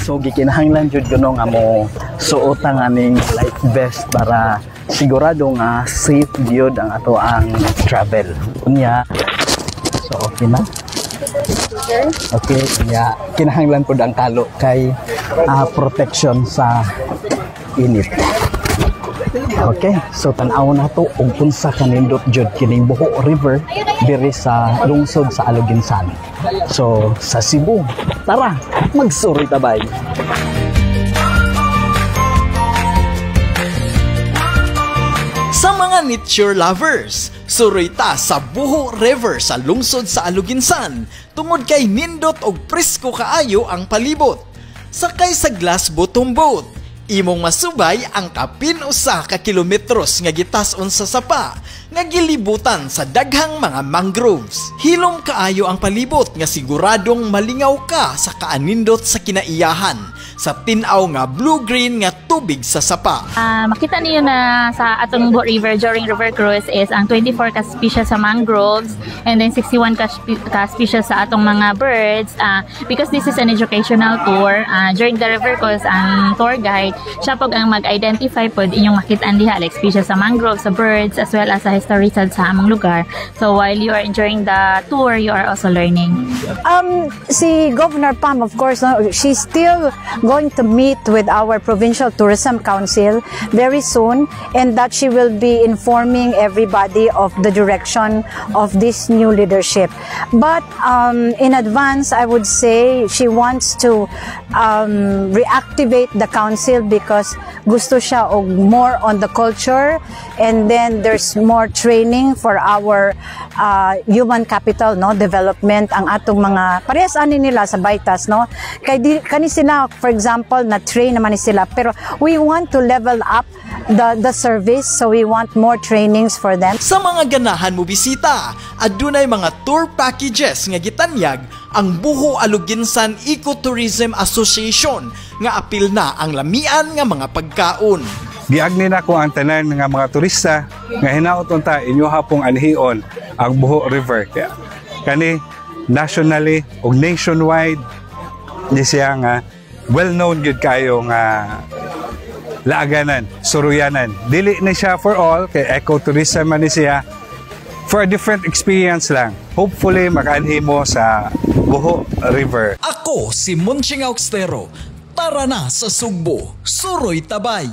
So gikinahanglan jud kuno nga mo suotan aning life vest para sigurado nga safe gyud ang ato ang travel. Unya. So okay na. Okay, unya kinahanglan pud ang kalo kay protection sa init. Okay, so tan-aw na to ug unsa kanindot jud kining Buho River diri sa lungsod sa Aluginsan. So sa Cebu, tara magsuroy tabay. Sa mga nature lovers, suroy ta sa Buho River sa lungsod sa Aluginsan tungod kay nindot og presko kaayo ang palibot. Sakay sa glass bottom boat, imong masubay ang kapin usa ka kilometros nga gitas-on sa sapa nga gilibutan sa daghang mga mangroves. Hilom kaayo ang palibot nga siguradong malingaw ka sa kaanindot sa kinaiyahan sa tin-aw nga blue-green nga tubig sa sapa. Makita niyo na sa atong Buho River during river cruise is ang 24 ka species sa mangroves and then 61 ka species sa atong mga birds. Because this is an educational tour, during the river cruise ang tour guide siya pag ang mag-identify pod inyong makitaan diha like species sa mangroves, sa birds as well as sa historical sa among lugar. So while you are enjoying the tour, you are also learning. Si Governor Pam, of course, she's still going to meet with our Provincial Tourism Council very soon, and that she will be informing everybody of the direction of this new leadership. But in advance, I would say she wants to reactivate the council because gusto siya og more on the culture, and then there's more training for our human capital development ang atong mga parehas ani nila sa Baitas kay kani sila for example na train naman ni sila, pero we want to level up the service, so we want more trainings for them. Sa mga ganahan mo bisita, adunay mga tour packages nga gitanyag ang Buho Aluginsan Ecotourism Association nga apil na ang lamian nga mga pagkaon. Giagni na ko ang tanan nga mga turista nga hinaot unta inyo hapong anhion ang Buho River. Kaya kani nationally ug nationwide di siya nga well-known yun kayo nga laaganan, suruyanan. Dili na siya for all, kay ecotourism man siya for a different experience lang. Hopefully, makaanhi mo sa Buho River. Ako si Monching Austero. Tara na sa Sugbo, suroy tabay!